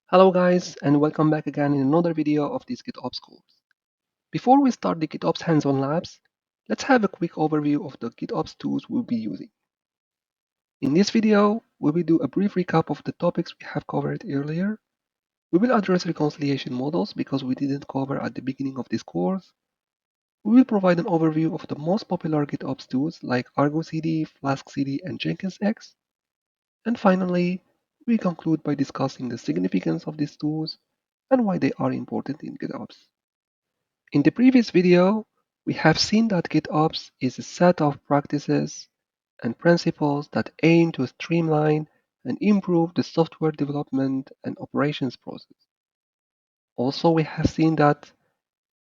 Hello guys, and welcome back again in another video of this GitOps course. Before we start the GitOps hands-on labs, let's have a quick overview of the GitOps tools we'll be using. In this video, we will do a brief recap of the topics we have covered earlier. We will address reconciliation models because we didn't cover at the beginning of this course. We will provide an overview of the most popular GitOps tools like ArgoCD, FluxCD, and Jenkins X. And finally, we conclude by discussing the significance of these tools and why they are important in GitOps. In the previous video, we have seen that GitOps is a set of practices and principles that aim to streamline and improve the software development and operations process. Also, we have seen that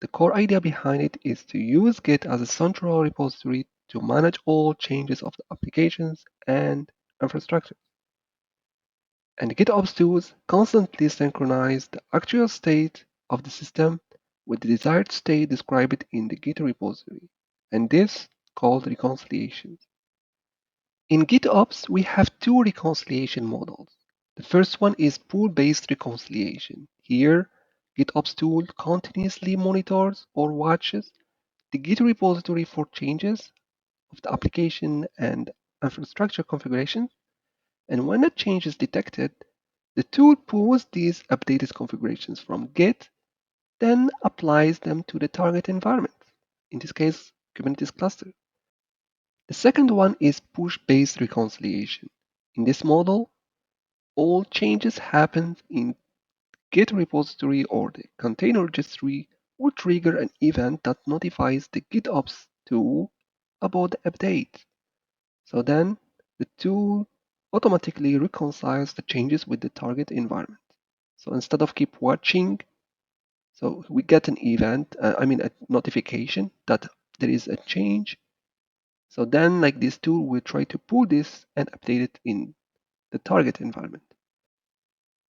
the core idea behind it is to use Git as a central repository to manage all changes of the applications and infrastructure. And GitOps tools constantly synchronize the actual state of the system with the desired state described in the Git repository, and this called reconciliation. In GitOps, we have two reconciliation models. The first one is pull-based reconciliation. Here, GitOps tool continuously monitors or watches the Git repository for changes of the application and infrastructure configuration, and when a change is detected, the tool pulls these updated configurations from Git, then applies them to the target environment, in this case, Kubernetes cluster. The second one is push-based reconciliation. In this model, all changes happen in Git repository or the container registry will trigger an event that notifies the GitOps tool about the update. So then the tool automatically reconciles the changes with the target environment. So instead of keep watching, so we get an event, a notification that there is a change. So then like this tool will try to pull this and update it in the target environment.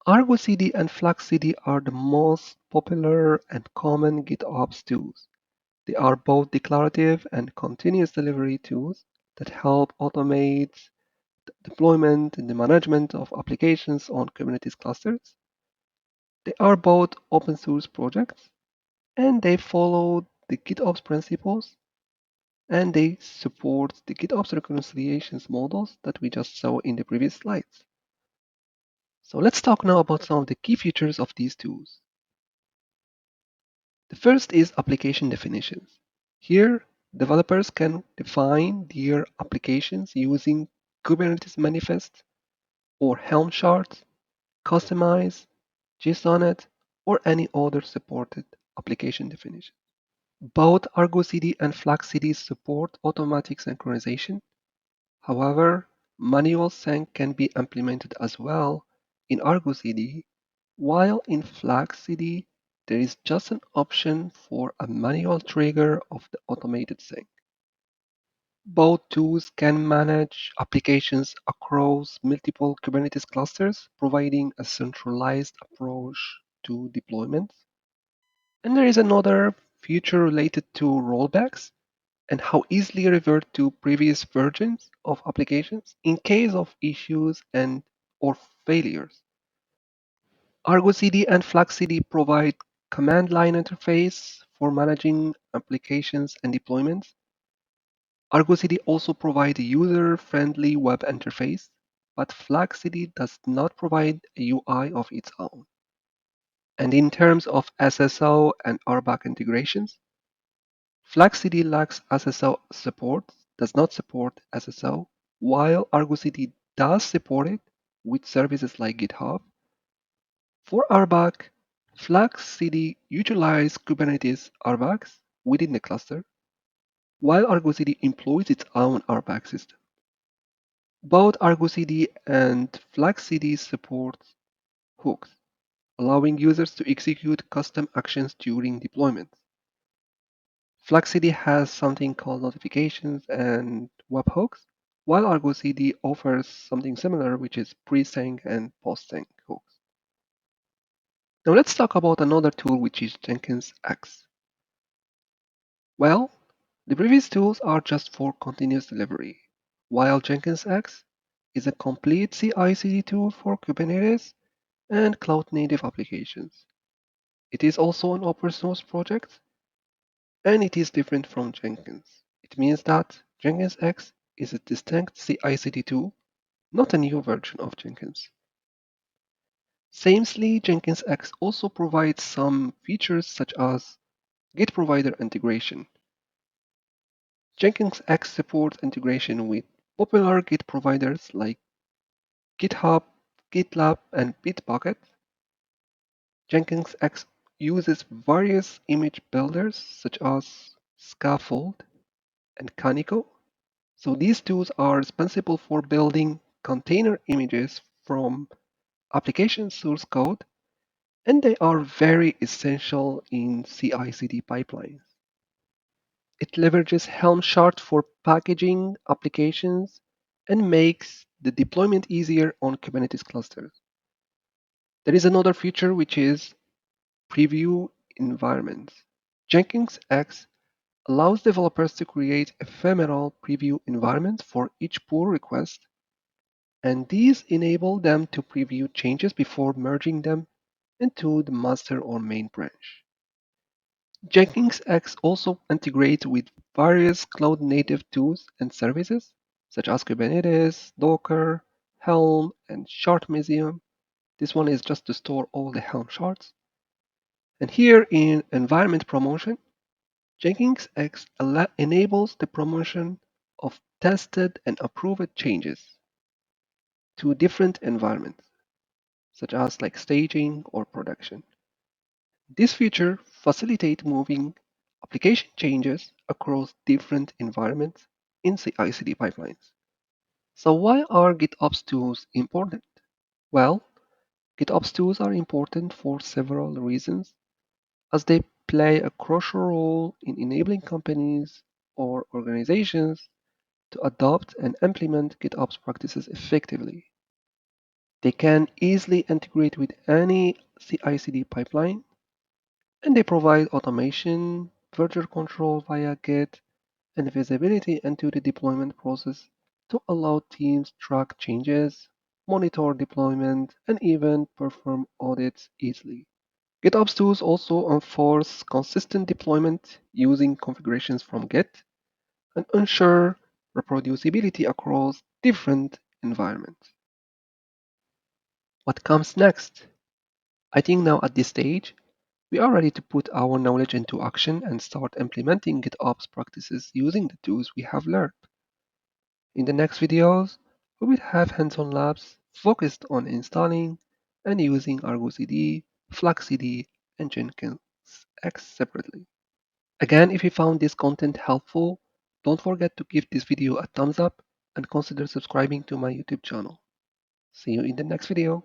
ArgoCD and FluxCD are the most popular and common GitOps tools. They are both declarative and continuous delivery tools that help automate the deployment and the management of applications on Kubernetes clusters. They are both open source projects and they follow the GitOps principles and they support the GitOps reconciliations models that we just saw in the previous slides. So let's talk now about some of the key features of these tools. The first is application definitions. Here, developers can define their applications using Kubernetes manifest or Helm charts, customize, JSONet, or any other supported application definition. Both ArgoCD and FluxCD support automatic synchronization. However, manual sync can be implemented as well in ArgoCD, while in FluxCD there is just an option for a manual trigger of the automated sync. Both tools can manage applications across multiple Kubernetes clusters, providing a centralized approach to deployments. And there is another feature related to rollbacks and how easily revert to previous versions of applications in case of issues and or failures. ArgoCD and FluxCD provide command line interface for managing applications and deployments. ArgoCD also provides a user-friendly web interface, but FluxCD does not provide a UI of its own. And in terms of SSO and RBAC integrations, FluxCD lacks SSO support, does not support SSO, while ArgoCD does support it with services like GitHub. For RBAC, FluxCD utilizes Kubernetes RBACs within the cluster, while ArgoCD employs its own RBAC system. Both ArgoCD and FluxCD support hooks, allowing users to execute custom actions during deployment. FluxCD has something called notifications and webhooks, while ArgoCD offers something similar, which is pre-sync and post-sync hooks. Now let's talk about another tool, which is Jenkins X. Well, the previous tools are just for continuous delivery, while Jenkins X is a complete CI/CD tool for Kubernetes. and cloud-native applications. It is also an open source project, and it is different from Jenkins. It means that Jenkins X is a distinct CI/CD tool, not a new version of Jenkins. Samely, Jenkins X also provides some features such as Git provider integration. Jenkins X supports integration with popular Git providers like GitHub, GitLab, and Bitbucket. Jenkins X uses various image builders such as Scaffold and Canico. So these tools are responsible for building container images from application source code, and they are very essential in CI/CD pipelines. It leverages Helm chart for packaging applications and makes the deployment easier on Kubernetes clusters. There is another feature which is preview environments. Jenkins X allows developers to create ephemeral preview environments for each pull request, and these enable them to preview changes before merging them into the master or main branch. Jenkins X also integrates with various cloud-native tools and services, such as Kubernetes, Docker, Helm, and Chart Museum. This one is just to store all the Helm charts. And here in environment promotion, Jenkins X enables the promotion of tested and approved changes to different environments, such as like staging or production. This feature facilitates moving application changes across different environments in CI/CD pipelines. So why are GitOps tools important? Well, GitOps tools are important for several reasons, as they play a crucial role in enabling companies or organizations to adopt and implement GitOps practices effectively. They can easily integrate with any CI/CD pipeline, and they provide automation, version control via Git, and visibility into the deployment process to allow teams track changes, monitor deployment, and even perform audits easily. GitOps tools also enforce consistent deployment using configurations from Git and ensure reproducibility across different environments. What comes next? I think now at this stage, we are ready to put our knowledge into action and start implementing GitOps practices using the tools we have learned. In the next videos, we will have hands-on labs focused on installing and using ArgoCD, FluxCD, and Jenkins X separately. Again, if you found this content helpful, don't forget to give this video a thumbs up and consider subscribing to my YouTube channel. See you in the next video.